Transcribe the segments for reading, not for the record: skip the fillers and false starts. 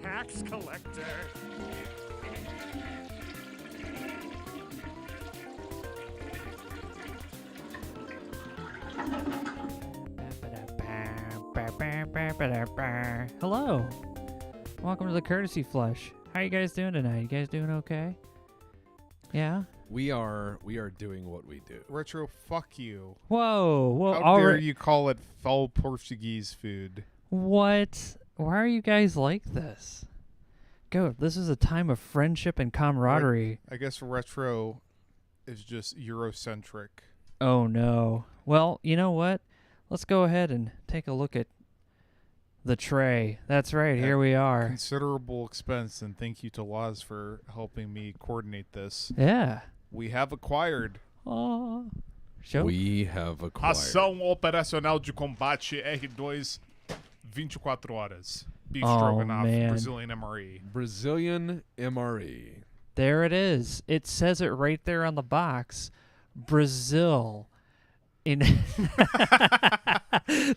tax collector. Hello. Welcome to the Courtesy Flush. How you guys doing tonight? You guys doing okay? Yeah? We are doing what we do. Retro, fuck you. Whoa. How dare you call it foul Portuguese food? What? Why are you guys like this? Go. This is a time of friendship and camaraderie. I guess Retro is just Eurocentric. Oh, no. Well, you know what? Let's go ahead and take a look at the tray. That's right. At Here we are. Considerable expense, and thank you to Laws for helping me coordinate this. Yeah. We have acquired Show. We have acquired. Ação Operacional de Combate R2 24 horas. Beef Oh, stroganoff, man. Brazilian MRE. Brazilian MRE. There it is. It says it right there on the box. Brazil.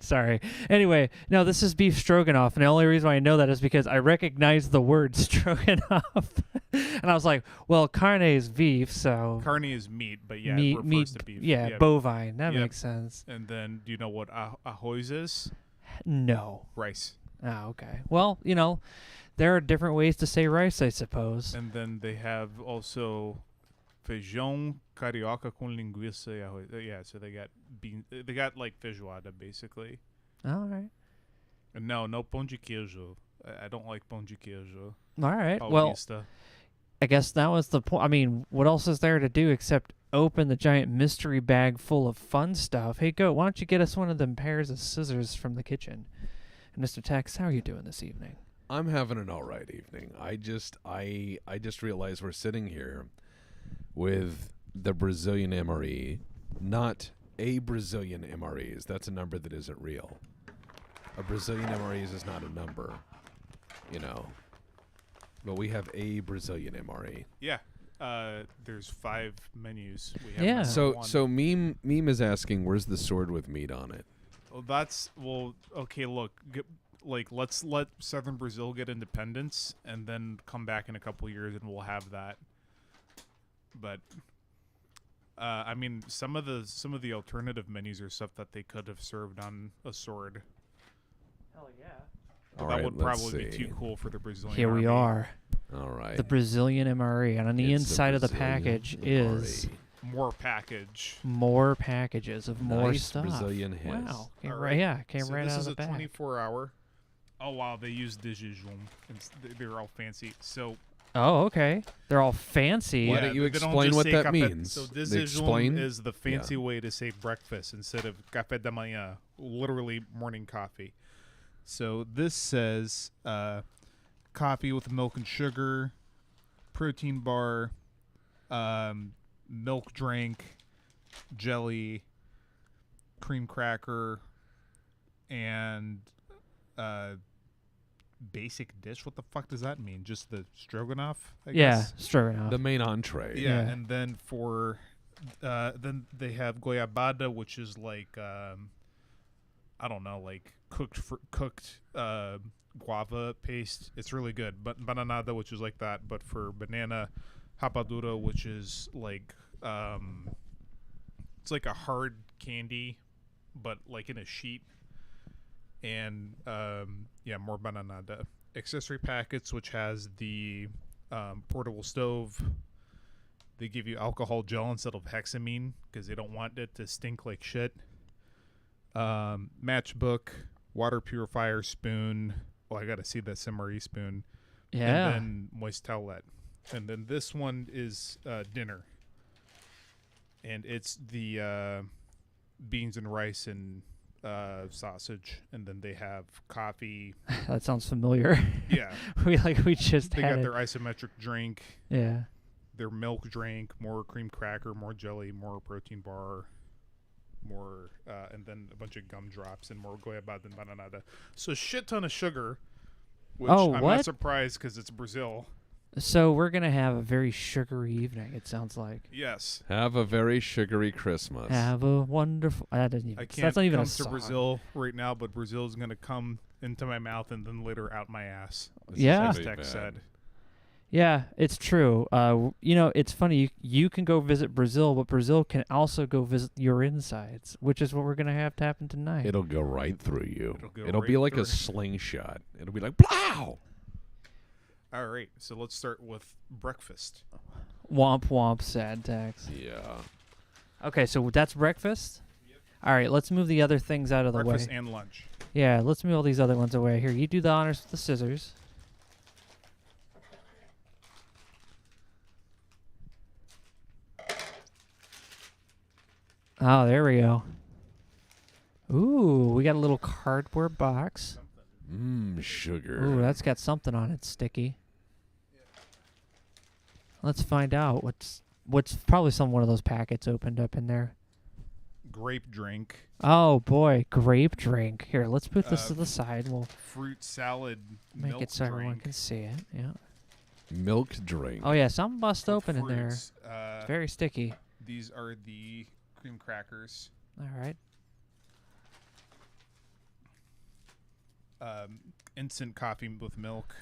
Sorry. Anyway, no, this is beef stroganoff, and the only reason why I know that is because I recognize the word stroganoff, and I was like, "Well, carne is beef, so Carne is meat, but yeah, meat, it refers to beef. yeah, bovine. That Yep. makes sense." And then, do you know what arroz is? No. Rice. Oh, okay. Well, there are different ways to say rice, I suppose. And then they have also feijão carioca com linguiça e arroz. Yeah, so they got bean. They got like feijoada basically. All right. And no pão de queijo. I don't like pão de queijo. All right. Well, Paulista. I guess that was the point. I mean, what else is there to do except open the giant mystery bag full of fun stuff? Hey, Goat, why don't you get us one of them pairs of scissors from the kitchen? And Mr. Tex, how are you doing this evening? I'm having an all right evening. I just realized we're sitting here with the Brazilian MRE, not a Brazilian MREs. That's a number that isn't real. A Brazilian MREs is not a number, But we have a Brazilian MRE. Yeah. There's 5 menus. We have Yeah. number So one. meme is asking, where's the sword with meat on it? Okay. Look, let's let Southern Brazil get independence, and then come back in a couple years, and we'll have that. But I mean, some of the alternative menus are stuff that they could have served on a sword. Hell yeah. All That right, would let's probably be see. too cool for the Brazilian. Here we army. are. All right. The Brazilian MRE. And on the It's inside of the Brazilian package MRE. is More package. more packages of more Nice stuff. Brazilian hiss. Wow. Came All right, right. yeah, came So right this out is of the a bag. 24-hour. Oh wow, they use de jejum. They're all fancy. So Oh, okay. They're all fancy. Why don't you they don't explain just what say that café. means? So de They jejum explain? is the fancy way to say breakfast instead of café de manhã, literally morning coffee. So this says coffee with milk and sugar, protein bar, milk drink, jelly, cream cracker, and basic dish. What the fuck does that mean? Just the stroganoff? I Yeah, guess? stroganoff. The main entree. Yeah, Yeah. and then for then they have goiabada, which is like I don't know, like cooked guava paste. It's really good. But bananada, which is like that, but for banana, rapadura, which is like it's like a hard candy, but like in a sheet. And more bananada. Accessory packets, which has the portable stove. They give you alcohol gel instead of hexamine because they don't want it to stink like shit. Matchbook, water purifier, spoon. Oh, I gotta see that MRE spoon. Yeah. And then moist towelette. And then this one is dinner. And it's the beans and rice and sausage, and then they have coffee. That sounds familiar. Yeah, we just they had got it. their isometric drink, Yeah. their milk drink, more cream cracker, more jelly, more protein bar, more, and then a bunch of gumdrops and more goiabada and bananada. So a shit ton of sugar, which Oh, I'm what? not surprised because it's Brazil. So we're gonna have a very sugary evening. It sounds like. Yes, Have a very sugary Christmas. Have a wonderful. That doesn't even. I can't That's not even come a to song. Brazil right now, but Brazil is going to come into my mouth and then later out my ass. Yeah. As Really Tex bad. said. Yeah, it's true. You know, it's funny. You can go visit Brazil, but Brazil can also go visit your insides, which is what we're gonna have to happen tonight. It'll go right through you. It'll go It'll be right like through. a slingshot. It'll be like, plow! All right, so let's start with breakfast. Womp womp, sad tax. Yeah. Okay, so that's breakfast. All right, let's move the other things out of the Breakfast way. and lunch. Yeah, let's move all these other ones away. Here, you do the honors with the scissors. Oh, there we go. Ooh, we got a little cardboard box. Sugar. Ooh, that's got something on it, sticky. Let's find out what's probably one of those packets opened up in there. Grape drink. Oh boy, grape drink. Here, let's put this to the side. We'll Fruit salad. make milk it so everyone drink. can see it. Yeah. Milk drink. Oh yeah, something bust with open in there. fruits. Very sticky. These are the cream crackers. All right. Instant coffee with milk.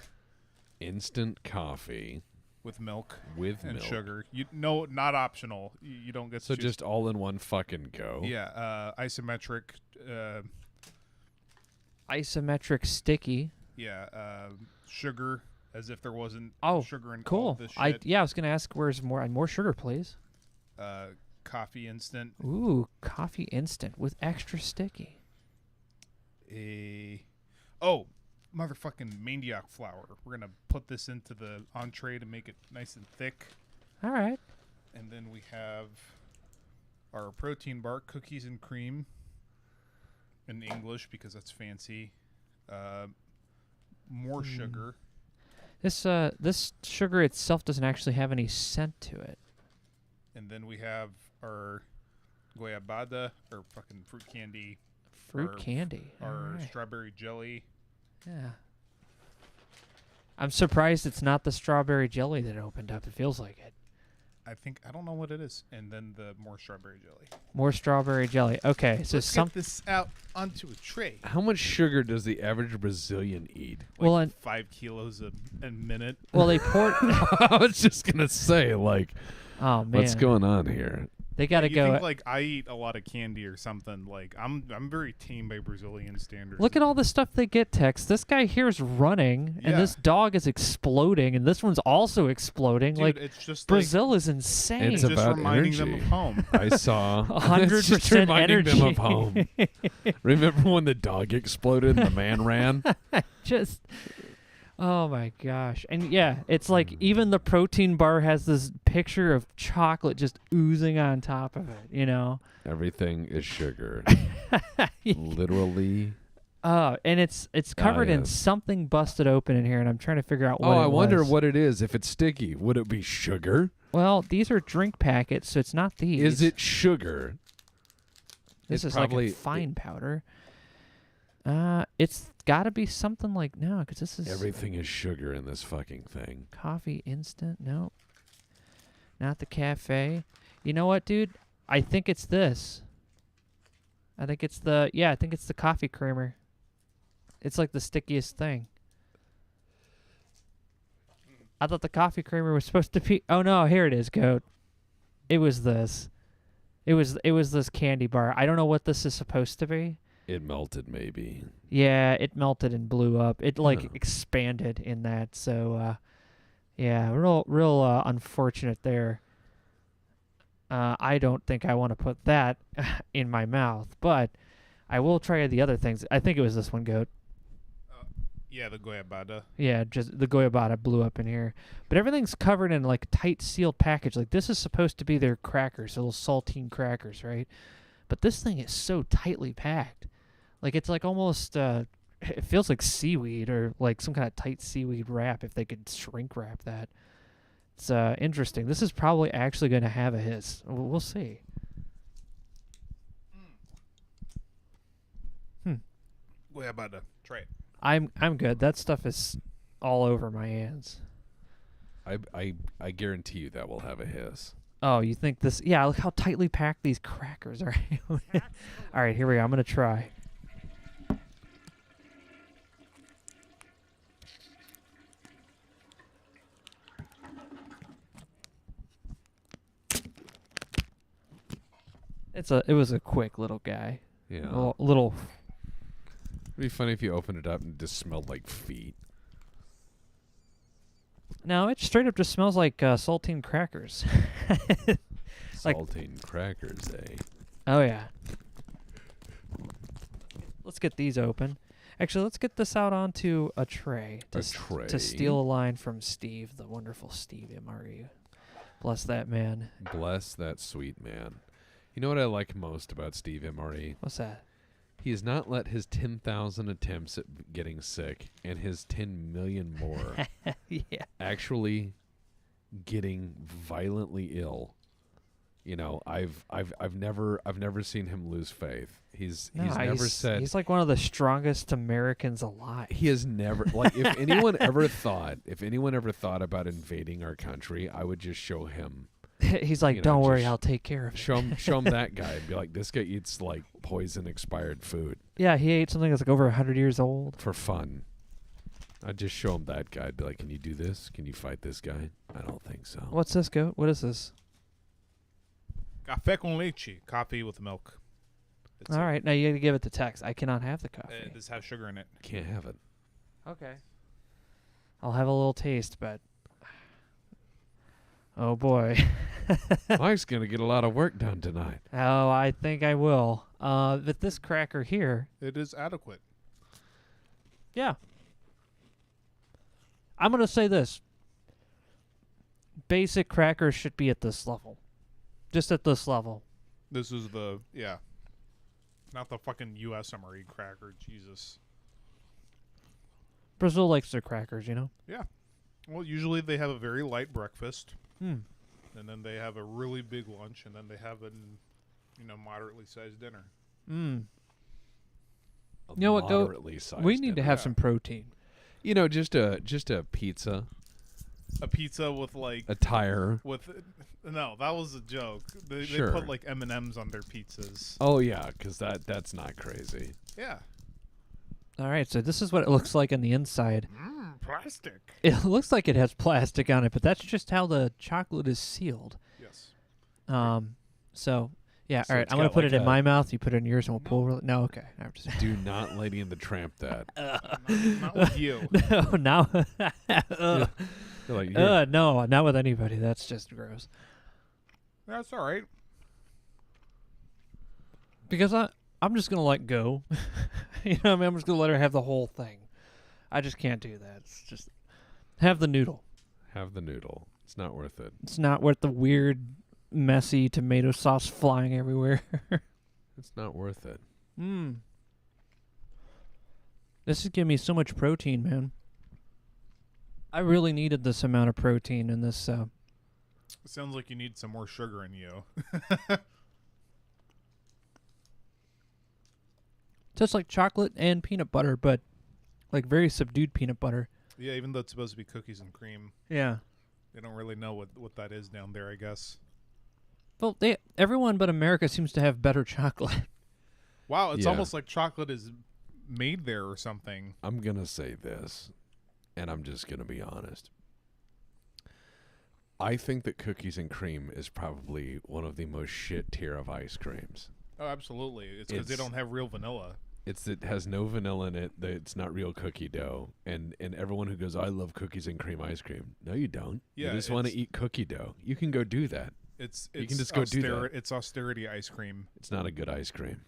Instant coffee With milk with and milk. sugar. No, not optional. You don't get So to choose. just all in one fucking go. Yeah, isometric. Isometric sticky. Yeah, sugar, as if there wasn't Oh, sugar in all Cool. of this shit. I was gonna ask where's more sugar, please. Coffee instant. Ooh, coffee instant with extra sticky. Motherfucking maniac flour. We're gonna put this into the entree to make it nice and thick, All right. and then we have our protein bar, cookies and cream, in English because that's fancy. More sugar. This sugar itself doesn't actually have any scent to it. And then we have our goiabada, or fucking fruit candy, Fruit Our- candy. our All right. strawberry jelly. Yeah. I'm surprised it's not the strawberry jelly that opened up. It feels like it. I don't know what it is. And then the more strawberry jelly. More strawberry jelly. Okay, so Let's get this out onto a tray. How much sugar does the average Brazilian eat? Well, and 5 kilos a minute. well they poured. I was just gonna say, like, Oh man, what's going on here? They got to You go. think like I eat a lot of candy or something? Like I'm very tame by Brazilian standards. Look at all the stuff they get, Tex. This guy here's running, and Yeah. this dog is exploding, and this one's also exploding. Dude, like it's just Brazil is insane. It's like, just about reminding them of energy. home. I saw 100% It's just reminding them of energy. home. Remember when the dog exploded and the man ran? Just oh my gosh. And yeah, it's like even the protein bar has this picture of chocolate just oozing on top of it, you know. Everything is sugar. Literally. And it's covered in yes. something busted open in here, and I'm trying to figure out what Oh, it I wonder was. what it is. If it's sticky, would it be sugar? Well, these are drink packets, so it's not these. Is it sugar? This It's is like probably- a fine powder. It's got to be something like no, because this is Everything is sugar in this fucking thing. coffee instant. Nope, not the cafe. You know what, dude? I think it's this. I think it's the coffee creamer. It's like the stickiest thing. I thought the coffee creamer was supposed to be. Oh no, here it is, goat. It was this. It was this candy bar. I don't know what this is supposed to be. It melted, maybe. Yeah, it melted and blew up. It like Huh. expanded in that. So, yeah, real unfortunate there. I don't think I want to put that in my mouth, but I will try the other things. I think it was this one, goat. Yeah, the goiabada. Yeah, just the goiabada blew up in here. But everything's covered in like tight sealed package. Like this is supposed to be their crackers, little saltine crackers, right? But this thing is so tightly packed. Like it's like almost it feels like seaweed or like some kind of tight seaweed wrap if they could shrink wrap that. It's interesting. This is probably actually going to have a hiss. We'll see. Goiabada. Try it. I'm good. That stuff is all over my hands. I guarantee you that will have a hiss. Oh, you think this? Yeah, look how tightly packed these crackers are. All right, here we go. I'm going to try. It was a quick little guy. Yeah. Little. It'd be funny if you opened it up and it just smelled like feet. No, it straight up just smells like saltine crackers. Like- Saltine crackers, eh? Oh yeah. Let's get these open. Actually, let's get this out onto a tray. A tray. To steal a line from Steve, the wonderful Steve MRE. Bless that man. Bless that sweet man. You know what I like most about Steve MRE? What's that? He has not let his 10,000 attempts at getting sick and his 10 million more Yeah. actually getting violently ill. You know, I've never seen him lose faith. He's never said he's like one of the strongest Americans alive. he has never like if anyone ever thought about invading our country, I would just show him. He's like, You know, don't worry, just I'll take care of it. Show him that guy and be like, this guy eats like poison expired food Yeah, he ate something that's like over 100 years old. for fun. I'd just show him that guy. I'd be like, can you do this? Can you fight this guy? I don't think so. What's this, goat? What is this? Café con leche, coffee with milk. It's All right, now you got to give it to Tex. I cannot have the coffee. It does have sugar in it. Can't have it. Okay. I'll have a little taste, but oh boy. Mike's gonna get a lot of work done tonight. Oh, I think I will. But this cracker here, It is adequate. yeah. I'm going to say this. Basic crackers should be at this level. Just at this level. This is not the fucking U.S. MRE cracker. Jesus. Brazil likes their crackers, you know? Well, usually they have a very light breakfast, Hmm. and then they have a really big lunch, and then they have a, moderately sized dinner. Mm. A You know what, Goat? moderately sized We need to dinner. have Yeah. some protein. You know, just a pizza, A pizza with a tire. no, that was a joke. They Sure. put like M&Ms on their pizzas. Oh yeah, because that's not crazy. Yeah. All right, so this is what it looks like on the inside. Plastic. It looks like it has plastic on it, but that's just how the chocolate is sealed. Yes. So yeah, So all right. it's I'm gonna got put like it in a- my mouth. You put it in yours, and we'll pull. No. No, okay. I'm just Do not Lady and the Tramp that. Not with you. no, now. You're like, here. No, not with anybody. That's just gross. That's all right. Because I'm just gonna let go. You know what I mean? I'm just gonna let her have the whole thing. I just can't do that. It's just have the noodle. Have the noodle. It's not worth it. It's not worth the weird, messy tomato sauce flying everywhere. It's not worth it. Mmm. This is giving me so much protein, man. I really needed this amount of protein in this. It sounds like you need some more sugar in you. Tastes like chocolate and peanut butter, but like very subdued peanut butter. Yeah, even though it's supposed to be cookies and cream, Yeah. they don't really know what that is down there, I guess. Well, everyone but America seems to have better chocolate. Wow, it's Yeah. almost like chocolate is made there or something. I'm gonna say this, and I'm just gonna be honest. I think that cookies and cream is probably one of the most shit tier of ice creams. Oh, absolutely. It's because they It's- don't have real vanilla. It has no vanilla in it. That it's not real cookie dough. And everyone who goes, I love cookies and cream ice cream. No, you don't. Yeah, you just want to it's- eat cookie dough. You can go do that. It's You can just go do that. It's austerity ice cream. It's not a good ice cream.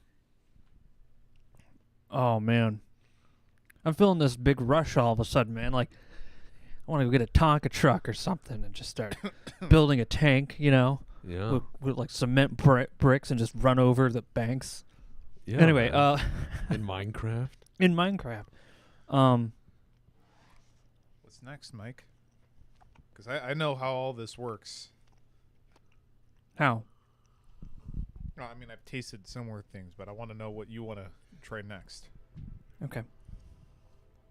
Oh man, I'm feeling this big rush all of a sudden, man. Like I want to go get a Tonka truck or something and just start building a tank, you know, Yeah. with like cement bricks and just run over the banks. Yeah. Anyway, man. In Minecraft. in Minecraft, What's next, Mike? Because I know how all this works. how? No, I mean, I've tasted similar things, but I want to know what you want to try next. Okay.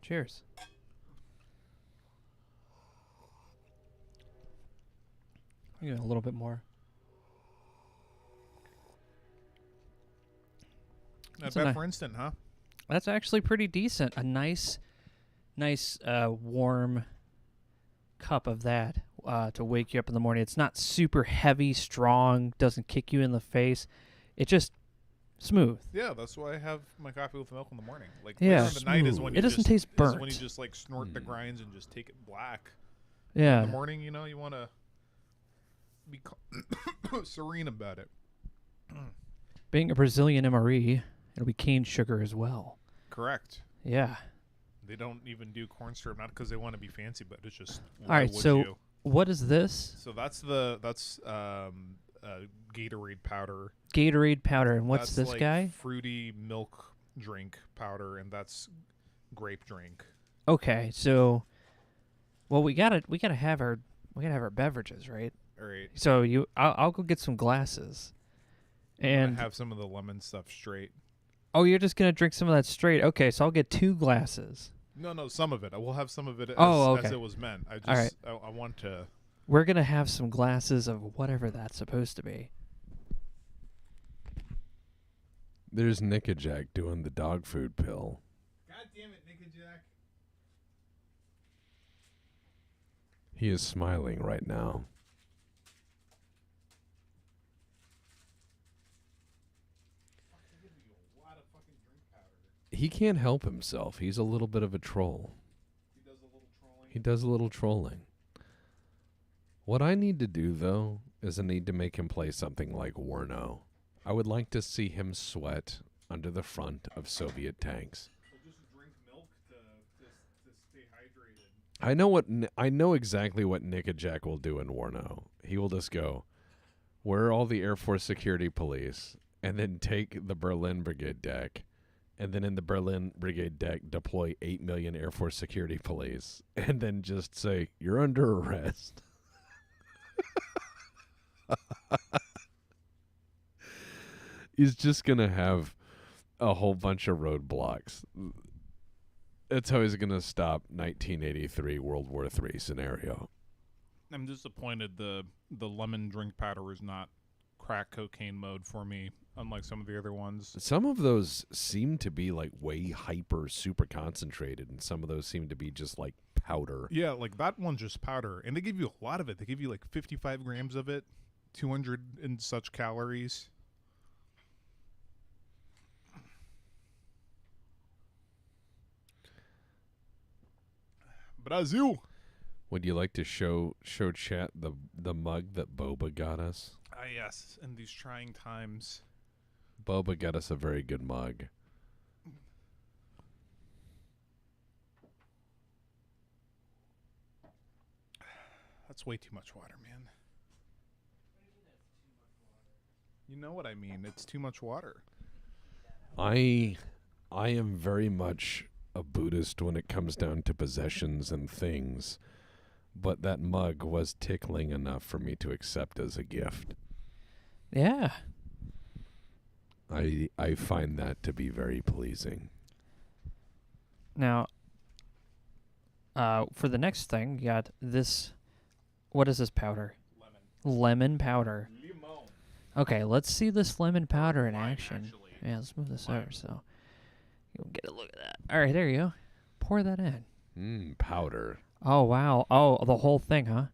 Cheers. Yeah, a little bit more. Not That's a bad ni- for instant, huh? That's actually pretty decent. A nice, warm cup of that to wake you up in the morning. It's not super heavy, strong, doesn't kick you in the face. It just smooth. Yeah, that's why I have my coffee with milk in the morning. Like Yeah. later in the night is when It you doesn't just, taste is when burnt. you just like snort the grinds and just take it black. Yeah. In the morning, you know, you want to be serene about it. Being a Brazilian MRE, it'll be cane sugar as well. Correct. Yeah. They don't even do corn syrup, not because they want to be fancy, but it's just. All right, so what is this? So that's Gatorade powder. Gatorade powder, and what's That's this like guy? Fruity milk drink powder, and that's grape drink. Okay, so, well, we gotta have our beverages, right? All right. So I'll go get some glasses, and have some of the lemon stuff straight. oh, you're just gonna drink some of that straight? Okay, so I'll get 2 glasses. No, some of it. I will have some of it Okay. as it was meant. I just, All right. I want to. We're gonna have some glasses of whatever that's supposed to be. There's Nickajack doing the dog food pill. God damn it, Nickajack. He is smiling right now. He can't help himself. He's a little bit of a troll. He does a little trolling. He does a little trolling. What I need to do, though, is I need to make him play something like Warno. I would like to see him sweat under the front of Soviet tanks. He'll just drink milk to stay hydrated. I know exactly what Nickajack will do in Warno. He will just go, "Where are all the Air Force security police?" and then take the Berlin Brigade deck, and then in the Berlin Brigade deck deploy 8 million Air Force security police, and then just say, "You're under arrest." He's just going to have a whole bunch of roadblocks. That's how he's going to stop 1983 World War III scenario. I'm disappointed the lemon drink powder is not crack cocaine mode for me, unlike some of the other ones. Some of those seem to be like way hyper super concentrated, and some of those seem to be just like powder. Yeah, like that one's just powder, and they give you a lot of it. They give you like 55 grams of it, 200 and such calories. Brazil. Would you like to show chat the mug that Boba got us? Ah, yes, in these trying times. Boba got us a very good mug. That's way too much water, man. You know what I mean. It's too much water. I am very much a Buddhist when it comes down to possessions and things, but that mug was tickling enough for me to accept as a gift. Yeah. I find that to be very pleasing. Now, for the next thing, you got this. What is this powder? Lemon powder. Limon. Okay, let's see this lemon powder in Lime, action. actually. Yeah, let's move this Lime. over so you'll get a look at that. All right, there you go. Pour that in. Powder. Oh wow. Oh, the whole thing, huh?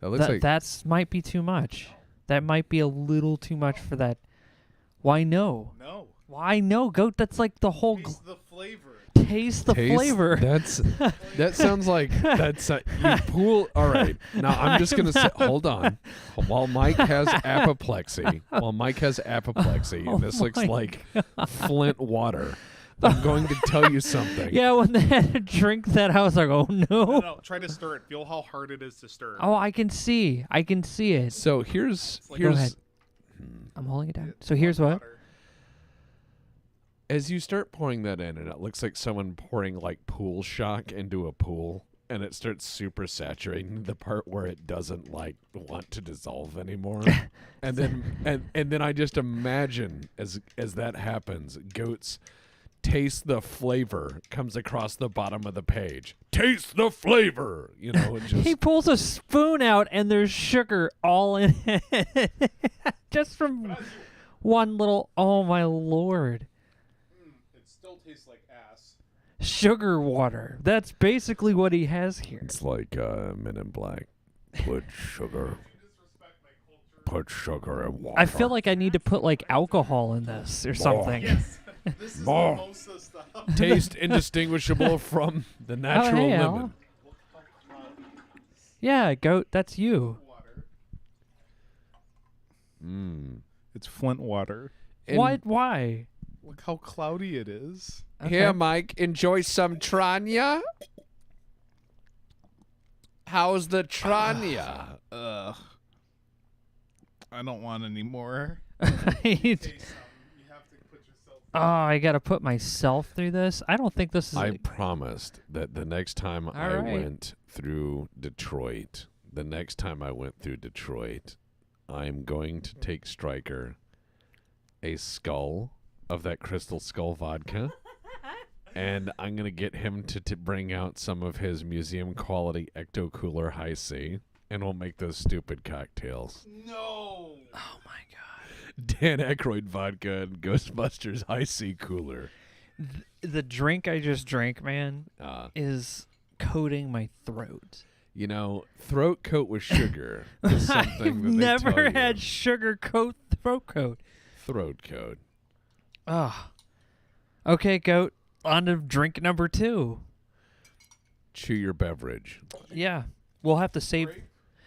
That looks like That's might be too much. That might be a little too much for that. Why no? No. Why no? Goat. That's like the whole. Taste the flavor. Taste the flavor. That sounds like that's you pool. All right, now I'm just gonna say, hold on. While Mike has apoplexy, and this looks my like Flint water. I'm going to tell you something. Yeah, when they had to drink that, I was like, oh no. No, try to stir it. Feel how hard it is to stir. Oh, I can see it. So here's like- Go ahead. I'm holding it down. So here's what. Water. as you start pouring that in, and it looks like someone pouring like pool shock into a pool, and it starts super saturating the part where it doesn't like want to dissolve anymore. and then I just imagine as that happens, Goats taste the flavor comes across the bottom of the page. Taste the flavor, you know, and just He pulls a spoon out and there's sugar all in it. Just from one little, oh my lord. It still tastes like ass. Sugar water. That's basically what he has here. it's like Men in Black. Put sugar. put sugar in water. I feel like I need to put like alcohol in this or something. Yes. This is More. the mimosa stuff. Taste indistinguishable from the natural hey, Al. lemon. Yeah, goat, that's you. Water. Mm. It's Flint water. What? Why? Look how cloudy it is. Here, Mike, enjoy some Tranya. How's the Tranya? Ugh. I don't want any more. I gotta put myself through this. I don't think this is. I promised that the next time I right. went through Detroit, I'm going to take Stryker a skull of that Crystal Skull vodka, and I'm going to get him to bring out some of his museum quality Ecto Cooler High C, and we'll make those stupid cocktails. No. Oh my god. Dan Aykroyd vodka and Ghostbusters High C Cooler. The drink I just drank, man, is coating my throat. You know, throat coat with sugar is something I've that they never tell you. had sugar coat throat coat. Throat coat. Oh. Okay, goat. On to drink number 2. Chew your beverage. Yeah. We'll have to save.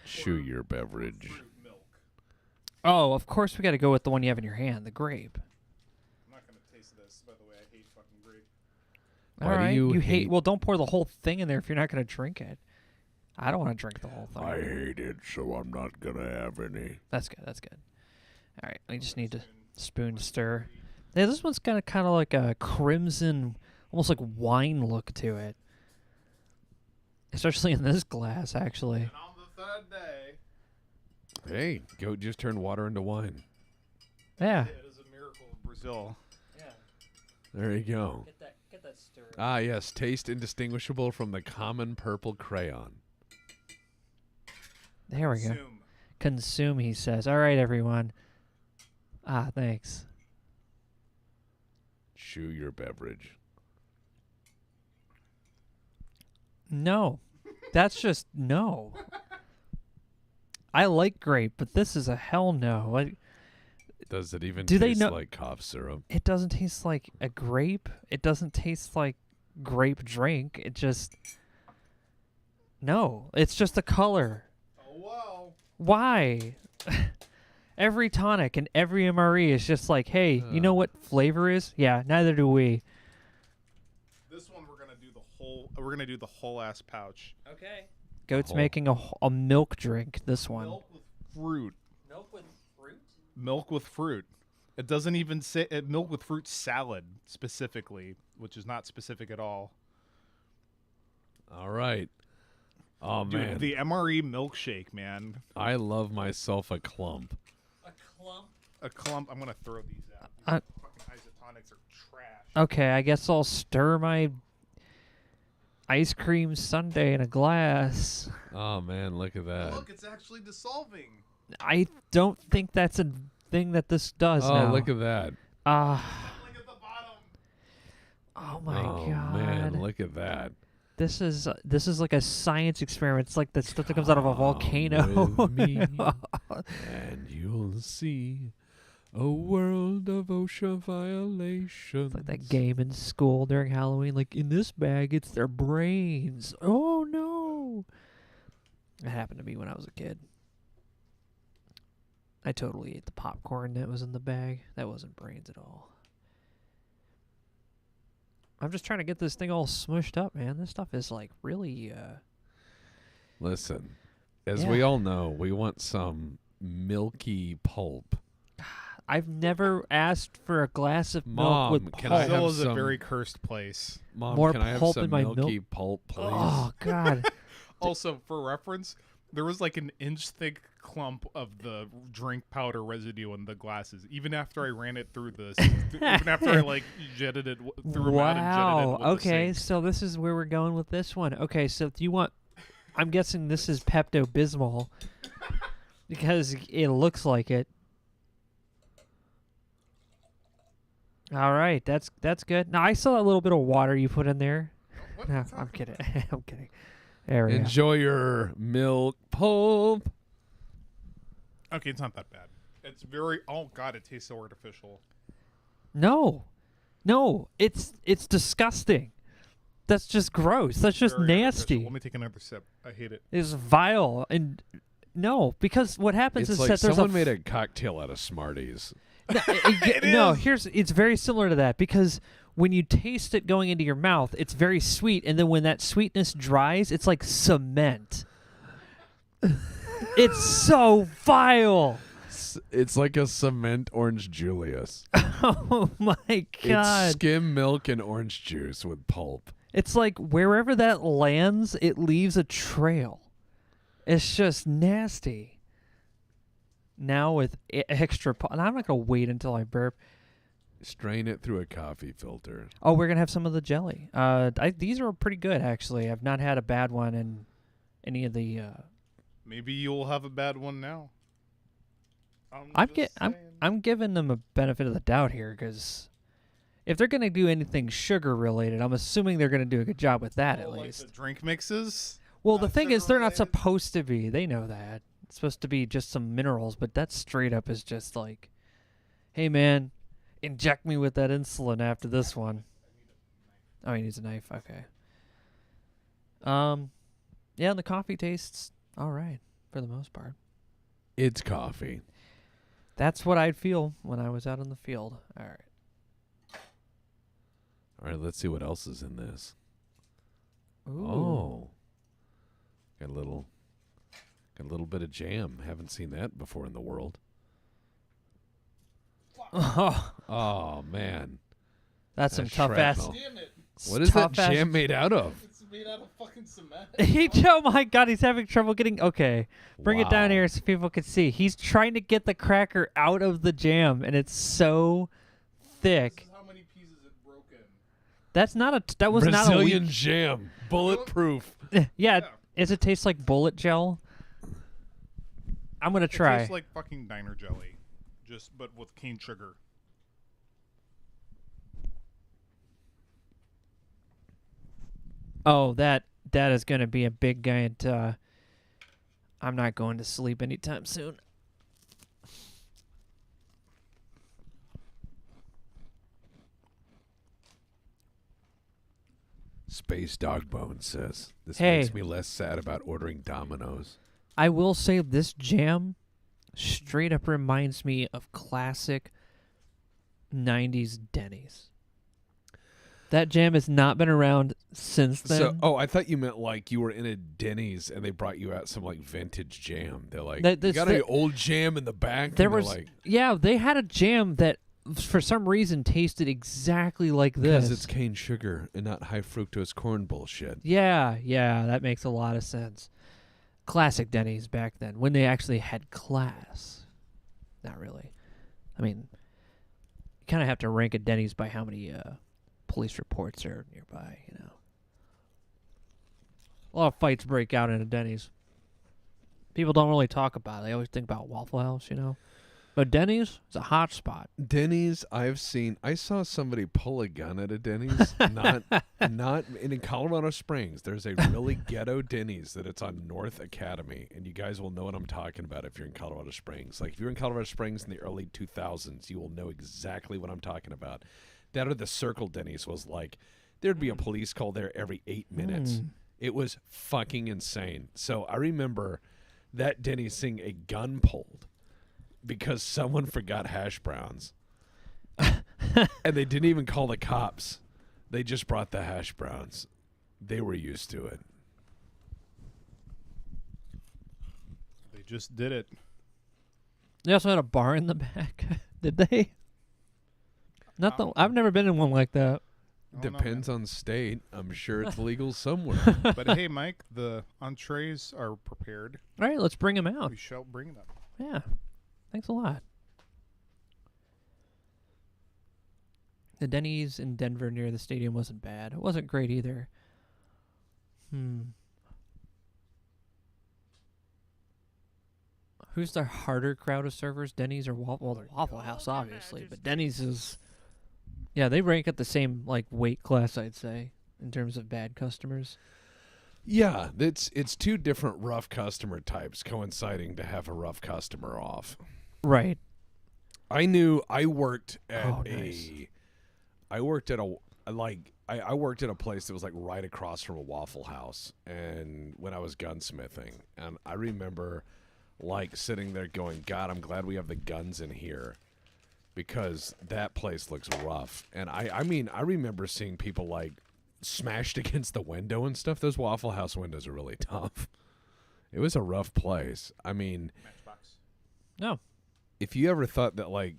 Chew your beverage. Oh, of course we got to go with the one you have in your hand, the grape. I'm not going to taste this, by the way. I hate fucking grape. Why All do right. you hate. hate- Well, don't pour the whole thing in there if you're not going to drink it. I don't want to drink the whole thing. I hate it, so I'm not going to have any. That's good. That's good. All right. I just need to spoon stir. Yeah, this one's got kind of like a crimson, almost like wine look to it. Especially in this glass, actually. And on the third day, Hey, goat just turned water into wine. Yeah. it is a miracle of Brazil. Yeah. There you go. Get that stir. Ah, yes, taste indistinguishable from the common purple crayon. There we go. Consume. Consume, he says. All right, everyone. Ah, thanks. Chew your beverage. No. That's just no. I like grape, but this is a hell no. Like, Does it even Do they taste know- like cough syrup? it doesn't taste like a grape. It doesn't taste like grape drink. It just... No. It's just the color. Oh, wow. Why? Every tonic and every MRE is just like, hey, you know what flavor is? Yeah, neither do we. This one we're gonna do the whole. We're gonna do the whole ass pouch. Okay. Goat's Oh. making a milk drink, this one. Milk with fruit. Milk with fruit? Milk with fruit. It doesn't even say milk with fruit salad specifically, which is not specific at all. All right. Oh, Dude, man. the MRE milkshake, man. I love myself a clump. A clump. A clump. I'm gonna throw these out. Uh, These fucking isotonics are trash. Okay, I guess I'll stir my ice cream sundae in a glass. Oh, man, look at that. Look, it's actually dissolving. I don't think that's a thing that this does Oh, now. look at that. Look at the bottom. Oh my Oh, god. man, look at that. This is like a science experiment. It's like the stuff that comes out of a Come volcano. with me, and you'll see a world of OSHA violations. It's like that game in school during Halloween. Like, in this bag, it's their brains. Oh, no. It happened to me when I was a kid. I totally ate the popcorn that was in the bag. That wasn't brains at all. I'm just trying to get this thing all smushed up, man. This stuff is, like, really, Listen, as Yeah. we all know, we want some milky pulp. I've never asked for a glass of milk Mom, with can pulp. I have Brazil is a some- very cursed place. Mom, More can I have pulp some in my milky pulp, please? Oh, God. Also, for reference, there was like an inch thick clump of the drink powder residue in the glasses. Even after I ran it through the, even after I like jetted it through out and jetted it Wow. with the Okay, sink. so this is where we're going with this one. Okay, so do you want... I'm guessing this is Pepto-Bismol because it looks like it. All right, that's good. Now, I saw that little bit of water you put in there. What? No, I'm kidding. I'm kidding. There we go. Enjoy your milk pulp. Okay, it's not that bad. It's very. Oh God, it tastes so artificial. No, it's disgusting. That's just gross. That's just Very nasty. artificial. Let me take another sip. I hate it. It's vile and no, because what happens It's is like that there's someone made a cocktail out of Smarties. No, it's very similar to that because when you taste it going into your mouth, it's very sweet, and then when that sweetness dries, it's like cement. It's so vile. It's like a cement orange Julius. Oh my god. It's skim milk and orange juice with pulp. It's like wherever that lands, it leaves a trail. It's just nasty. Now with extra and I'm not going to wait until I burp. Strain it through a coffee filter. Oh, we're going to have some of the jelly. These are pretty good, actually. I've not had a bad one in any of the... Maybe you'll have a bad one now. I'm giving them a benefit of the doubt here because if they're going to do anything sugar related, I'm assuming they're going to do a good job with that at like least. the drink mixes. Well, the thing is, they're not sugar-related? supposed to be. They know that. It's supposed to be just some minerals, but that straight up is just like, hey man, inject me with that insulin after this one. Oh, he needs a knife. Okay. Yeah, and the coffee tastes all right for the most part. It's coffee. That's what I'd feel when I was out in the field. All right. All right, let's see what else is in this. Ooh. Oh. Got a little bit of jam. Haven't seen that before in the world. Oh man. That's some tough ass. shrapnel. Damn it! What is that tough ass- jam made out of? It's made out of fucking cement. Oh my god, he's having trouble getting. Okay, bring it down Wow. here so people can see. He's trying to get the cracker out of the jam, and it's so thick. This is how many pieces it broke in. That's not a. That was Brazilian not jam. Bulletproof. a weak. Yeah. Yeah. Does it taste like bullet gel? I'm gonna It try. tastes like fucking diner jelly, but with cane sugar. Oh, that is gonna be a big guy. And I'm not going to sleep anytime soon. Space Dog Bone says, this Hey. makes me less sad about ordering Domino's. I will say this jam straight up reminds me of classic 90s Denny's. That jam has not been around since then. So, I thought you meant like you were in a Denny's and they brought you out some like vintage jam. They're like, That- you that's got the- any old jam in the back? There And they're was, like, yeah, they had a jam that for some reason tasted exactly like because this. it's cane sugar and not high fructose corn bullshit. Yeah, that makes a lot of sense. Classic Denny's back then, when they actually had class. Not really. I mean, you kind of have to rank a Denny's by how many police reports are nearby, you know. A lot of fights break out in a Denny's. People don't really talk about it. They always think about Waffle House, you know. But Denny's is a hot spot. Denny's, I saw somebody pull a gun at a Denny's, not in Colorado Springs. There's a really ghetto Denny's that it's on North Academy, and you guys will know what I'm talking about if you're in Colorado Springs. Like if you're in Colorado Springs in the early 2000s, you will know exactly what I'm talking about. That or the Circle Denny's was like, there'd be a police call there every 8 minutes. It was fucking insane. So I remember that Denny's seeing a gun pulled because someone forgot hash browns. And they didn't even call the cops. They just brought the hash browns. They were used to it. They just did it. They also had a bar in the back. Did they? Not the. I've never been in one like that. I don't know, Depends on state. I'm sure it's legal somewhere. man. But hey, Mike, the entrees are prepared. All right, let's bring them out. We shall bring them. Yeah. Thanks a lot. The Denny's in Denver near the stadium wasn't bad. It wasn't great either. Who's the harder crowd of servers, Denny's or Waffle? Well, the Waffle House, obviously, but Denny's is... Yeah, they rank at the same, like, weight class, I'd say, in terms of bad customers. Yeah, it's two different rough customer types coinciding to have a rough customer off. Right. I knew I worked at Nice. I worked at I worked at a place that was like right across from a Waffle House, and when I was gunsmithing, and I remember like sitting there going, God, I'm glad we have the guns in here, because that place looks rough. And I mean I remember seeing people like smashed against the window and stuff. Those Waffle House windows are really tough. It was a rough place. I mean, Matchbox. No. if you ever thought that like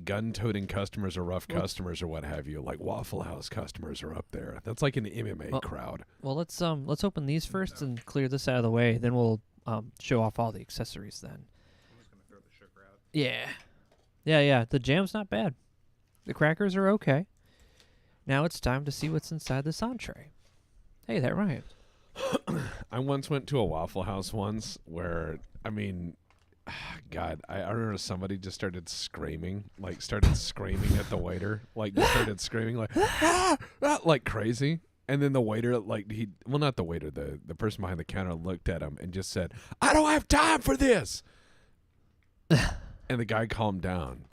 gun-toting customers are rough customers or what have you, like Waffle House customers are up there. That's like an MMA crowd. Well, let's open these first and clear this out of the way. Then we'll show off all the accessories. Then. I'm just gonna throw the sugar out. Yeah. Yeah. The jam's not bad. The crackers are okay. Now it's time to see what's inside this entree. Hey, that rhymes. I once went to a Waffle House once where, I mean, God, I remember somebody just started screaming at the waiter, like just started screaming like, ah, ah, like crazy. And then the waiter, not the waiter, the person behind the counter looked at him and just said, I don't have time for this. And the guy calmed down.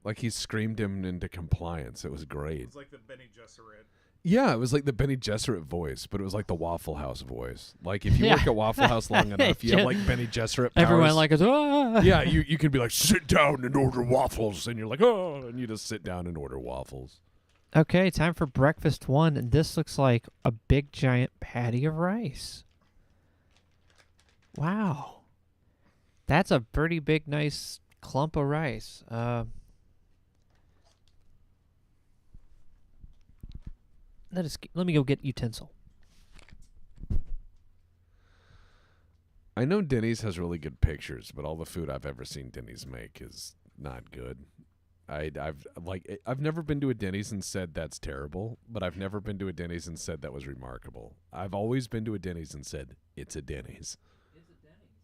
Like he screamed him into compliance. It was great. It's like the Benny Gesserit. Yeah, it was like the Benny Gesserit voice, but it was like the Waffle House voice. Like if you work at Waffle House long enough, you have like Benny Gesserit powers. Everyone like is, ah. Yeah, you can be like, sit down and order waffles, and you're like, oh, and you just sit down and order waffles. Okay, time for breakfast one, and this looks like a big giant patty of rice. Wow. That's a pretty big, nice clump of rice. Let me go get utensil. I know Denny's has really good pictures, but all the food I've ever seen Denny's make is not good. I've never been to a Denny's and said that's terrible, but I've never been to a Denny's and said that was remarkable. I've always been to a Denny's and said it's a Denny's. It's a Denny's,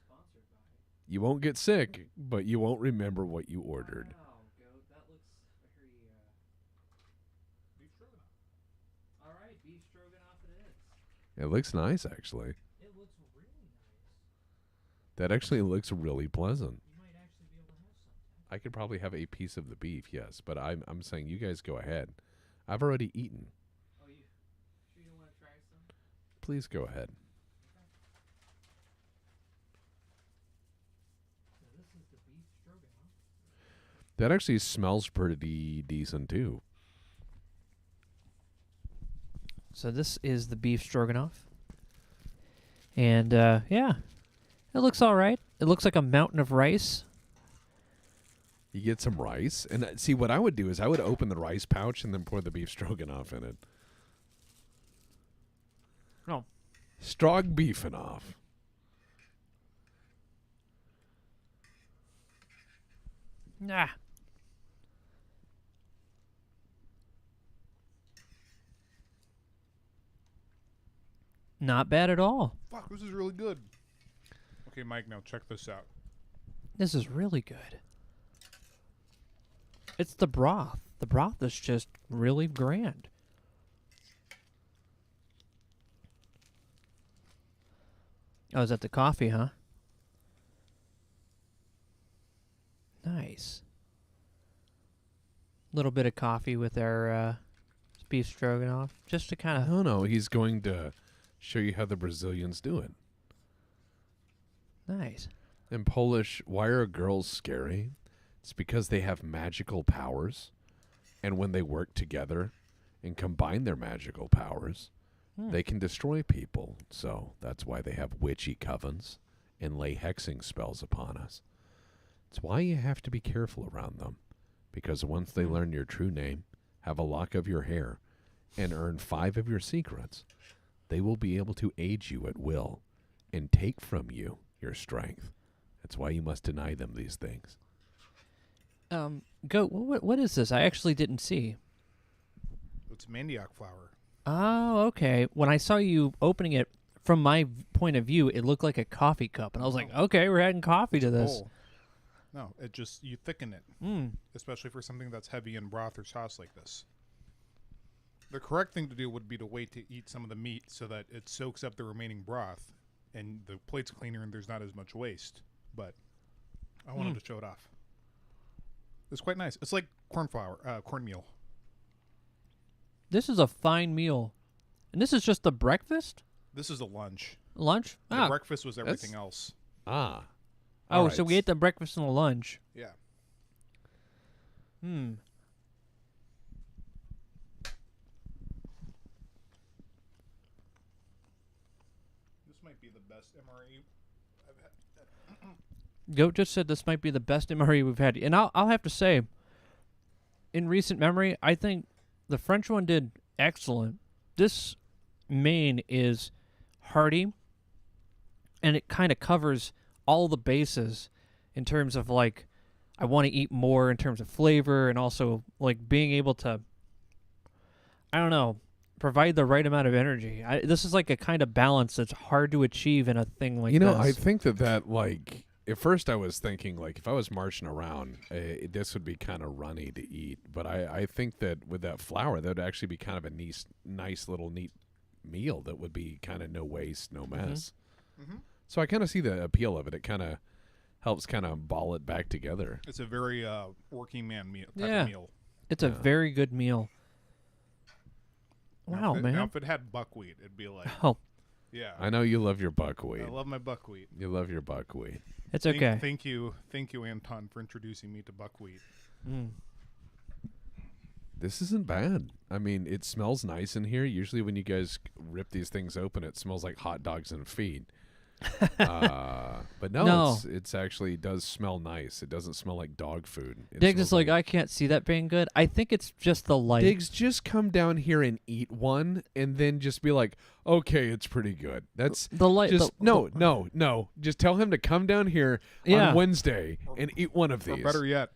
sponsored by. You won't get sick, but you won't remember what you ordered. Wow, Goat, that looks very. Beef stroganoff. All right, beef stroganoff it is. It looks nice, actually. It looks really nice. That actually looks really pleasant. You might actually be able to have some. I could probably have a piece of the beef, yes, but I'm saying you guys go ahead. I've already eaten. Oh, you sure you don't want to try some? Please go ahead. So this is the beef stroganoff. That actually smells pretty decent too. So this is the beef stroganoff. And, yeah. It looks all right. It looks like a mountain of rice. You get some rice, and see what I would do is I would open the rice pouch and then pour the beef stroganoff in it. No. Strog beefing-off. Nah. Not bad at all. Fuck, this is really good. Okay, Mike, now check this out. This is really good. It's the broth. The broth is just really grand. Oh, is that the coffee, huh? Nice. Little bit of coffee with our beef stroganoff, just to kind of. No, he's going to show you how the Brazilians do it. Nice. In Polish, why are girls scary? It's because they have magical powers, and when they work together and combine their magical powers, they can destroy people. So that's why they have witchy covens and lay hexing spells upon us. It's why you have to be careful around them, because once they learn your true name, have a lock of your hair, and earn 5 of your secrets, they will be able to aid you at will and take from you your strength. That's why you must deny them these things. Goat, what is this? I actually didn't see. It's mandioc flour. Oh, okay. When I saw you opening it, from my point of view, it looked like a coffee cup, and I was like, okay, we're adding coffee to this. Oh. No, it just, you thicken it, especially for something that's heavy in broth or sauce like this. The correct thing to do would be to wait to eat some of the meat so that it soaks up the remaining broth, and the plate's cleaner and there's not as much waste. But I wanted to show it off. It's quite nice. It's like cornmeal. This is a fine meal. And this is just the breakfast? This is a lunch. Lunch? The breakfast was everything else. Ah. Oh, All so right. we ate the breakfast and the lunch. Yeah. This might be the best MRE I've had. Goat just said this might be the best MRE we've had. And I'll have to say, in recent memory, I think the French one did excellent. This main is hearty, and it kind of covers all the bases in terms of, like, I want to eat more in terms of flavor and also, like, being able to, I don't know, provide the right amount of energy. This is like a kind of balance that's hard to achieve in a thing like this. I think that like at first I was thinking like if I was marching around, this would be kind of runny to eat. But I think that with that flour, that would actually be kind of a nice little neat meal that would be kind of no waste, no mess. Mm-hmm. So I kind of see the appeal of it. It kind of helps kind of ball it back together. It's a very working man meal. Yeah. Of meal. It's a very good meal. Now, Wow, man. Now, if it had buckwheat, it'd be like, Oh, yeah. I know you love your buckwheat. I love my buckwheat. You love your buckwheat. it's okay. Thank you, Anton, for introducing me to buckwheat. This isn't bad. I mean, it smells nice in here. Usually when you guys rip these things open, it smells like hot dogs and feet. But no, No. It's actually does smell nice. It doesn't smell like dog food. It Diggs smells is like, I can't see that being good. I think it's just the light. Diggs, just come down here and eat one, and then just be like, okay, it's pretty good. That's the light. just no. Just tell him to come down here Yeah. on Wednesday and eat one of Or these. better yet,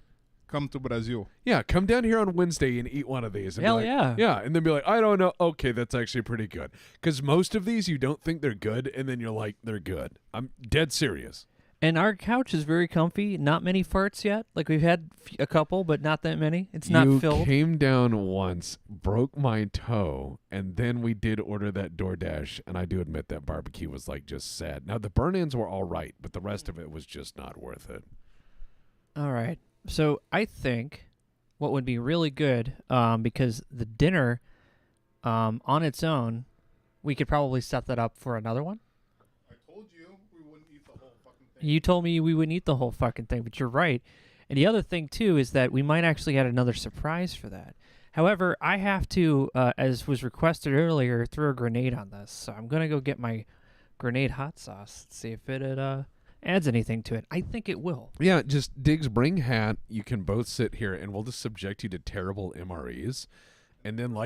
come to Brazil. Yeah, come down here on Wednesday and eat one of these. And be Hell like, yeah. Yeah, and then be like, I don't know. Okay, that's actually pretty good. Because most of these, you don't think they're good, and then you're like, they're good. I'm dead serious. And our couch is very comfy. Not many farts yet. Like we've had a couple, but not that many. It's not You filled. came down once, broke my toe, and then we did order that DoorDash, and I do admit that barbecue was like just sad. Now, the burn-ins were all right, but the rest of it was just not worth it. All right. So I think what would be really good, because the dinner on its own, we could probably set that up for another one. I told you we wouldn't eat the whole fucking thing. You told me we wouldn't eat the whole fucking thing, but you're right. And the other thing, too, is that we might actually add another surprise for that. However, I have to, as was requested earlier, throw a grenade on this. So I'm going to go get my grenade hot sauce, see if it adds anything to it. I think it will. Yeah, just Diggs, bring Hatt. You can both sit here, and we'll just subject you to terrible MREs, and then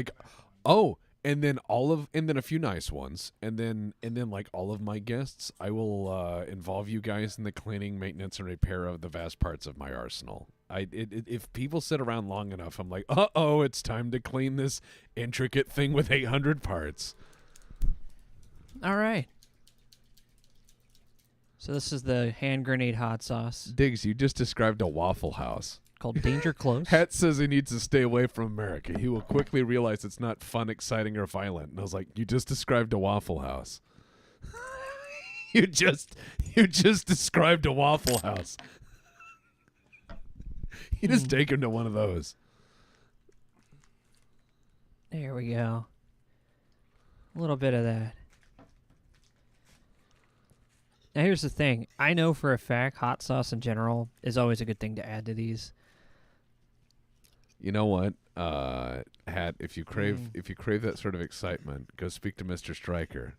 and then a few nice ones, and then like all of my guests, I will involve you guys in the cleaning, maintenance, and repair of the vast parts of my arsenal. If people sit around long enough, I'm like, it's time to clean this intricate thing with 800 parts. All right. So this is the hand grenade hot sauce Diggs, you just described a Waffle House. called Danger Close. Hatt says he needs to stay away from America. He will quickly realize it's not fun, exciting, or violent. And I was like, you just described a Waffle House. you just described a Waffle House. You just take him to one of those. There we go. A little bit of that. Now, here's the thing. I know for a fact hot sauce in general is always a good thing to add to these. You know what, Hatt? If you crave that sort of excitement, go speak to Mr. Stryker.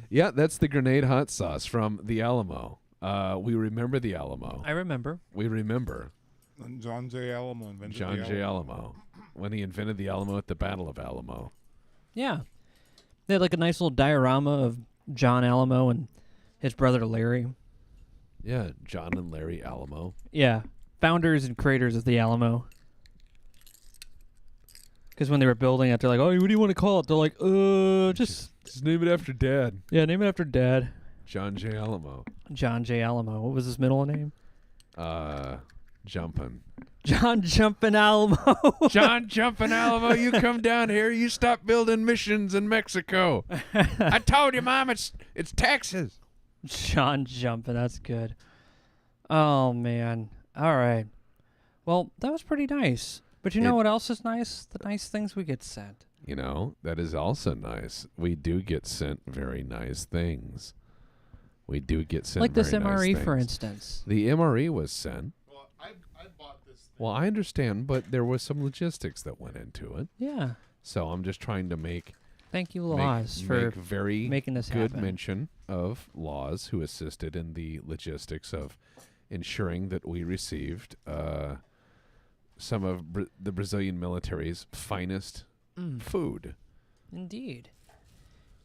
Yeah, that's the grenade hot sauce from the Alamo. We remember the Alamo. I remember. We remember And John J. Alamo invented John the J. Alamo when he invented the Alamo at the Battle of Alamo. Yeah. They had like a nice little diorama of John Alamo and his brother Larry. Yeah, John and Larry Alamo. Yeah. Founders and creators of the Alamo. Because when they were building it, they're like, oh, what do you want to call it? They're like, just name it after Dad. yeah, name it after Dad. John J. Alamo. John J. Alamo. What was his middle name? Jumpin'. John Jumpin' Alamo. John Jumpin' Alamo, you come down here. You stop building missions in Mexico. I told you, Mom, it's Texas. John Jumpin', that's good. Oh, man. All right. Well, that was pretty nice. But you know what else is nice? The nice things we get sent. You know, that is also nice. We do get sent very nice things. We do get sent like this very nice MRE, for things. instance. The MRE was sent. Well, I bought this thing. Well, I understand, but there was some logistics that went into it. Yeah. So I'm just trying to make Thank you, Laws, for very making this good happen. mention of Laws, who assisted in the logistics of ensuring that we received some of the Brazilian military's finest food. Indeed.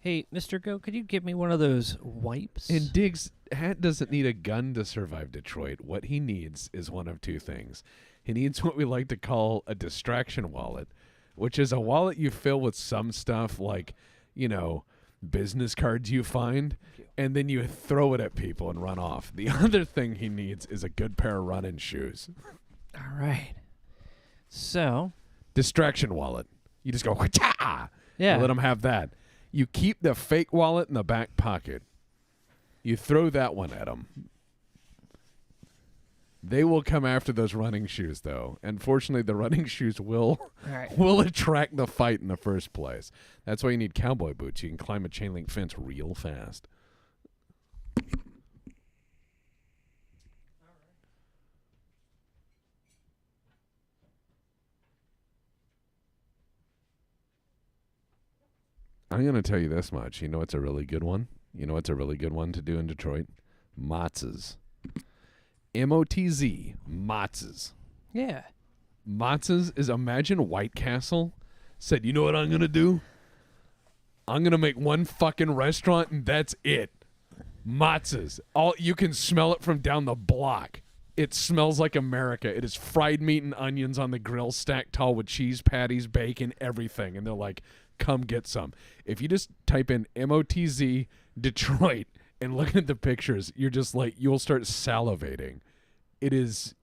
Hey, Mr. Go, could you give me one of those wipes? And Diggs, Hatt doesn't need a gun to survive Detroit. What he needs is one of two things. He needs what we like to call a distraction wallet, which is a wallet you fill with some stuff like, you know, business cards you find, and then you throw it at people and run off. The other thing he needs is a good pair of running shoes. All right. So. Distraction wallet. You just go, wha-cha! Yeah. Let him have that. You keep the fake wallet in the back pocket. You throw that one at them. They will come after those running shoes, though. And fortunately, the running shoes will attract the fight in the first place. That's why you need cowboy boots. You can climb a chain link fence real fast. I'm going to tell you this much. You know what's a really good one? You know what's a really good one to do in Detroit? Motz's. M-O-T-Z. Motz's. Yeah. Motz's is, imagine White Castle said, you know what I'm going to do? I'm going to make one fucking restaurant and that's it. Motz's. You can smell it from down the block. It smells like America. It is fried meat and onions on the grill stacked tall with cheese patties, bacon, everything. And they're like, come get some. If you just type in M-O-T-Z Detroit and look at the pictures, you're just like, you'll start salivating. It is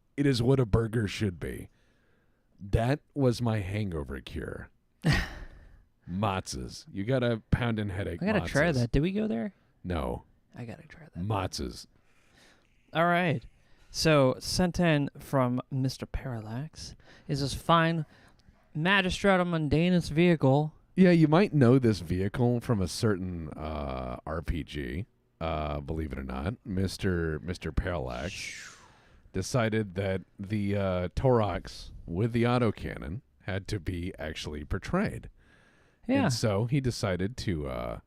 what a burger should be. That was my hangover cure. Motz's. You got a pound and headache. I gotta Motz's. try that. Did we go there? No. I gotta try that. Motz's. All right. So, sent in from Mr. Parallax is this fine Magistrata Mundanus vehicle. Yeah, you might know this vehicle from a certain RPG. Believe it or not, Mr. Parallax decided that the Torox with the autocannon had to be actually portrayed. Yeah. And so he decided to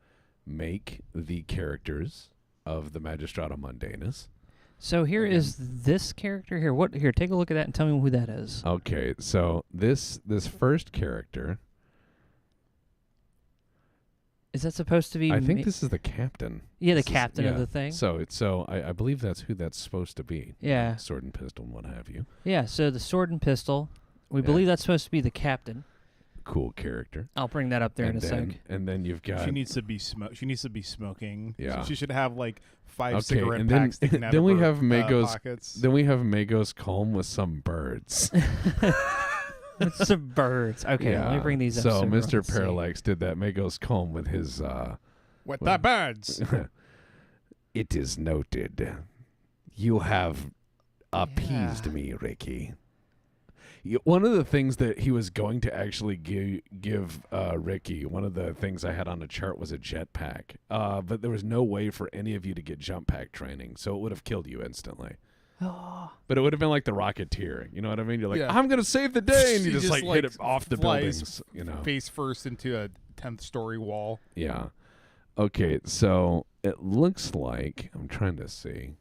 make the characters of the Magistrata Mundanus. So here is this character here. Here, take a look at that and tell me who that is. Okay, so this first character, is that supposed to be? I think this is the captain. Yeah, the This is- captain of yeah. the thing. So I believe that's who that's supposed to be. Yeah. Sword and pistol and what have you. Yeah. So the sword and pistol. We Yeah. believe that's supposed to be the captain. Cool character. I'll bring that up there in a sec. And then you've got. She needs to be smoking. Yeah. She should have like 5 Okay, cigarette and then- packs sticking out then of we her have Mago's- pockets. Then we have Magos Calm with some birds. With some birds. Okay, let me bring these up. So everyone Mr. can see. Parallax did that Magos Calm with his. With the birds. It is noted. You have appeased me, Ricky. One of the things that he was going to actually give Ricky, one of the things I had on the chart was a jetpack. But there was no way for any of you to get jump pack training, so it would have killed you instantly. Oh. But it would have been like the Rocketeer. You know what I mean? You're like, Yeah. I'm going to save the day, and you She just like hit it off the flies buildings. You know? face first into a 10th story wall. Yeah. Okay, so it looks like, I'm trying to see.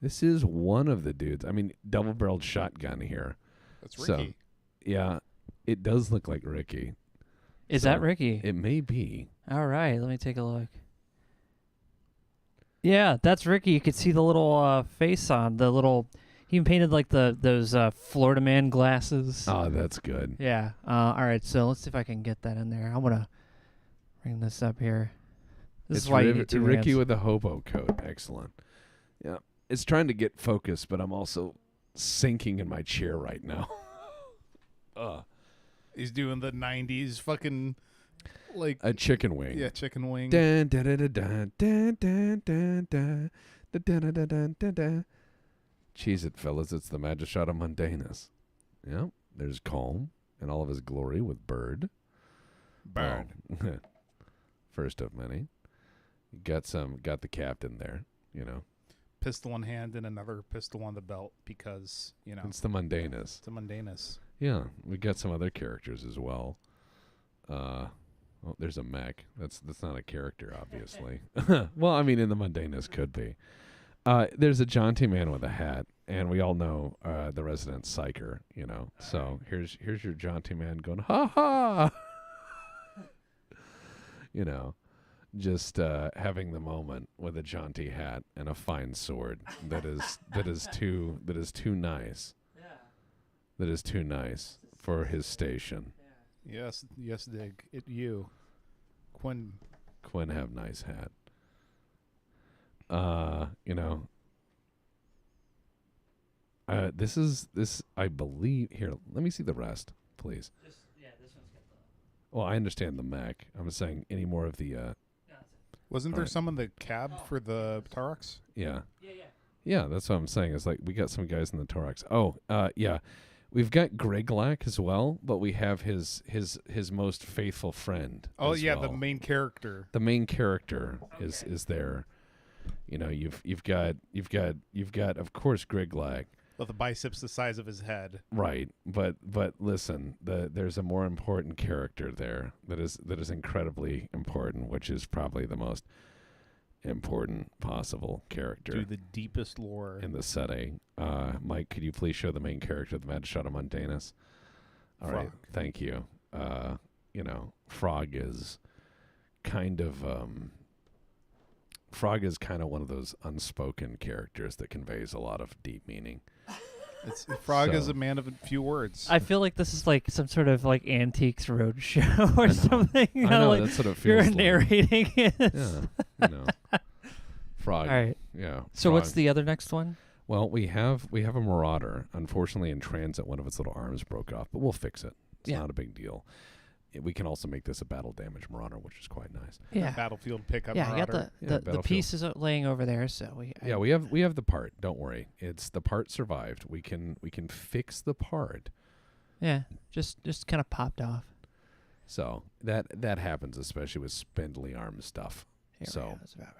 This is one of the dudes. I mean, double-barreled shotgun here. That's So, Ricky. yeah, it does look like Ricky. Is So, that Ricky? It may be. All right, let me take a look. Yeah, that's Ricky. You could see the little face on the little. He painted like those Florida man glasses. Oh, that's good. Yeah. All right. So let's see if I can get that in there. I'm gonna bring this up here. This It's is why you need two Ricky hands. with a hobo coat. Excellent. Yeah, it's trying to get focused, but I'm also sinking in my chair right now. He's doing the 90s fucking, like... A chicken wing. Yeah, chicken wing. Dun, dun, dun, dun, dun, dun, dun, dun, dun, dun, dun, dun, dun, dun. Cheese it, fellas. It's the Magistrata Mundanus. Yep. There's Calm in all of his glory with Bird. Bird. Oh. First of many. Got the captain there, you know. Pistol in hand and another pistol on the belt because, you know. It's the Mundanus. It's the Mundanus. Yeah. We got some other characters as well. There's a mech. That's not a character, obviously. Well, I mean, in the Mundanus could be. There's a jaunty man with a hat, and we all know the resident psycher, you know. So here's your jaunty man going, ha ha, you know, just having the moment with a jaunty hat and a fine sword that is too nice. Yeah. That is too nice for his station. Yes, dig. You. Quinn have nice hat. You know, this I believe here. Let me see the rest, please. This one's got the. Well, I understand the mech. I'm saying any more of the. No, that's it. Wasn't there some in the cab for the Taurus? Yeah. Yeah. Yeah, that's what I'm saying. It's like we got some guys in the Taurus. Oh, yeah. We've got Griglak as well, but we have his most faithful friend. Oh as yeah, well. the main character. The main character is there. You know, you've got of course Griglak. Well, the biceps the size of his head. Right, but listen, there's a more important character there that is incredibly important, which is probably the most important possible character. Do the deepest lore in the setting. Mike, could you please show the main character, the Magistrata Mundanus? All right, thank you. You know, Frog is kind of one of those unspoken characters that conveys a lot of deep meaning. Frog is a man of a few words. I feel like this is like some sort of like Antiques Roadshow or something. You know, like that's what it feels you're like. narrating it. Yeah, you know. Frog. All right. Yeah. So Frog. what's the other next one? Well, we have a Marauder. Unfortunately, in transit, one of its little arms broke off, but we'll fix it. It's not a big deal. We can also make this a battle damage Marauder, which is quite nice. Yeah. Battlefield pickup. Yeah, Marauder. I got the pieces laying over there. So we have the part. Don't worry. It's the part survived. We can fix the part. Yeah, just kind of popped off. So that happens, especially with spindly arm stuff. That's about right.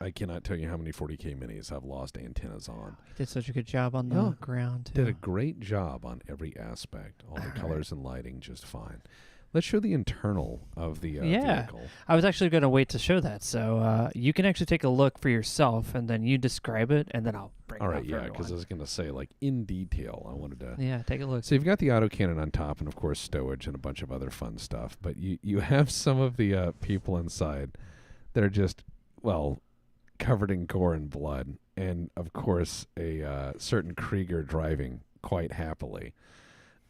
I cannot tell you how many 40K minis I've lost antennas on. He did such a good job on the ground, too. Did a great job on every aspect. All the colors and lighting just fine. Let's show the internal of the vehicle. I was actually going to wait to show that. So you can actually take a look for yourself, and then you describe it, and then I'll bring it up for everyone. Because I was going to say, like, in detail, I wanted to... Yeah, take a look. So you've got the autocannon on top, and, of course, stowage and a bunch of other fun stuff. But you have some of the people inside that are just, well... covered in gore and blood, and of course a certain Krieger driving quite happily,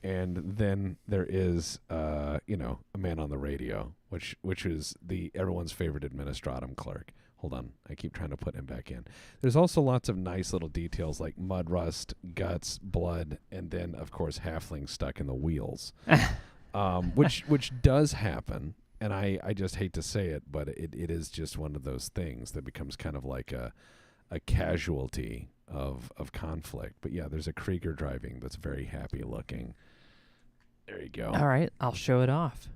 and then there is a man on the radio, which is everyone's favorite administratum clerk. Hold on, I keep trying to put him back in. There's also lots of nice little details like mud rust, guts, blood, and then of course halflings stuck in the wheels, which does happen. And I just hate to say it, but it is just one of those things that becomes kind of like a casualty of conflict. But yeah, there's a Krieger driving that's very happy looking. There you go. All right, I'll show it off.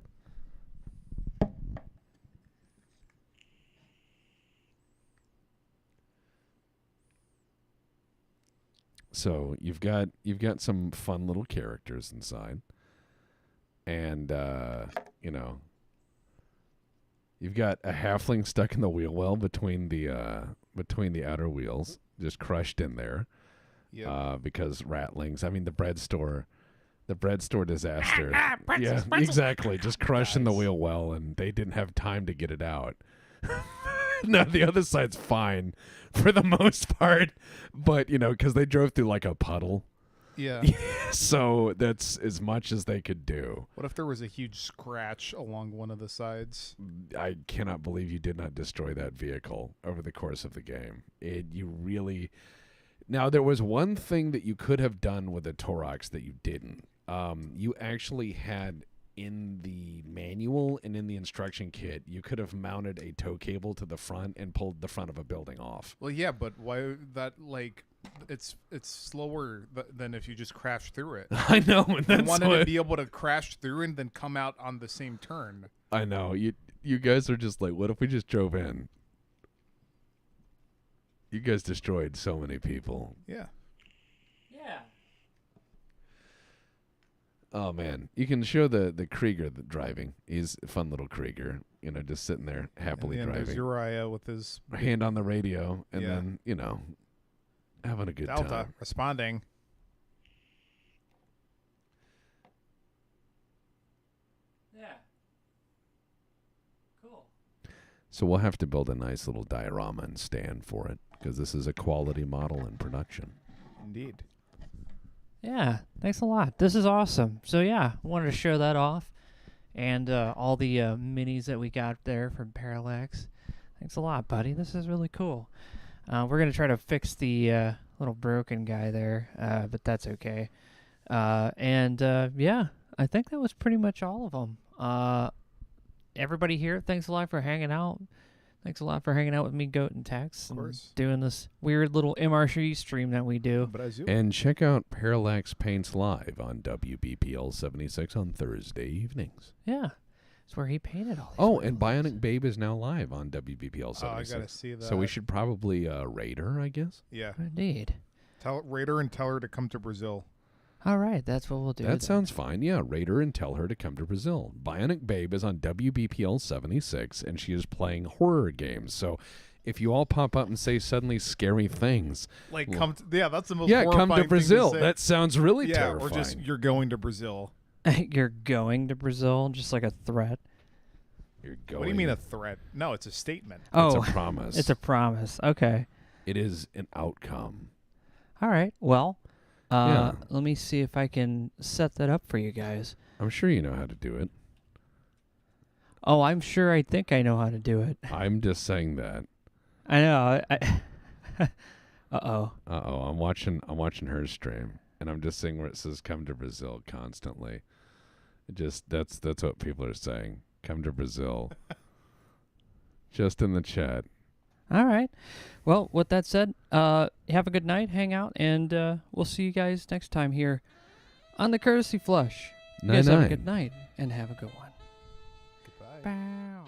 So you've got some fun little characters inside, and you've got a halfling stuck in the wheel well between the outer wheels, just crushed in there. Yeah. Because ratlings. I mean, the bread store disaster. Yeah, exactly. Just crushed in the wheel well, and they didn't have time to get it out. No, the other side's fine for the most part, but because they drove through like a puddle. Yeah. So that's as much as they could do. What if there was a huge scratch along one of the sides? I cannot believe you did not destroy that vehicle over the course of the game. Now, there was one thing that you could have done with the Torox that you didn't. You actually had in the manual and in the instruction kit, you could have mounted a tow cable to the front and pulled the front of a building off. Well, yeah, but why that like it's slower than if you just crash through it. I know. And I that's wanted what, to be able to crash through and then come out on the same turn. I know. You guys are just like, what if we just drove in? You guys destroyed so many people. Yeah. Yeah. Oh man, you can show the Krieger driving. He's a fun little Krieger, just sitting there happily And there's driving, Uriah with his hand on the radio, and Yeah. then having a good Delta time. responding. Yeah. Cool. So we'll have to build a nice little diorama and stand for it because this is a quality model in production. Indeed. Yeah, thanks a lot. This is awesome. So yeah, wanted to show that off, and all the minis that we got there from Parallax. Thanks a lot, buddy. This is really cool. We're gonna try to fix the little broken guy there, but that's okay. Yeah, I think that was pretty much all of them. Everybody here, thanks a lot for hanging out. Thanks a lot for hanging out with me, Goat and Tex. Of course. And doing this weird little MRE stream that we do. But as you And check out Parallax Paints Live on WBPL 76 on Thursday evenings. Yeah. It's where he painted all these. Oh, and violins. Bionic Babe is now live on WBPL 76. Oh, I gotta see that. So we should probably rate her, I guess. Yeah. Indeed. Rate her and tell her to come to Brazil. All right, that's what we'll do. That then. sounds fine. Yeah, rate her and tell her to come to Brazil. Bionic Babe is on WBPL 76, and she is playing horror games. So if you all pop up and say suddenly scary things, Like, well, that's the most yeah, come horrifying to Brazil. thing to say. That sounds really yeah, terrifying. or just you're going to Brazil. You're going to Brazil, just like a threat. You're going. What do you mean a threat? No, it's a statement. It's Oh, a promise. it's a promise. Okay. It is an outcome. All right. Well, Yeah. let me see if I can set that up for you guys. I'm sure you know how to do it. Oh, I'm sure. I think I know how to do it. I'm just saying that. I know. Uh-oh. I'm watching her stream, and I'm just seeing where it says "Come to Brazil" constantly. That's what people are saying. Come to Brazil. Just in the chat. All right. Well, with that said, have a good night, hang out, and we'll see you guys next time here on the Courtesy Flush. You guys have a good night, and have a good one. Goodbye. Bow.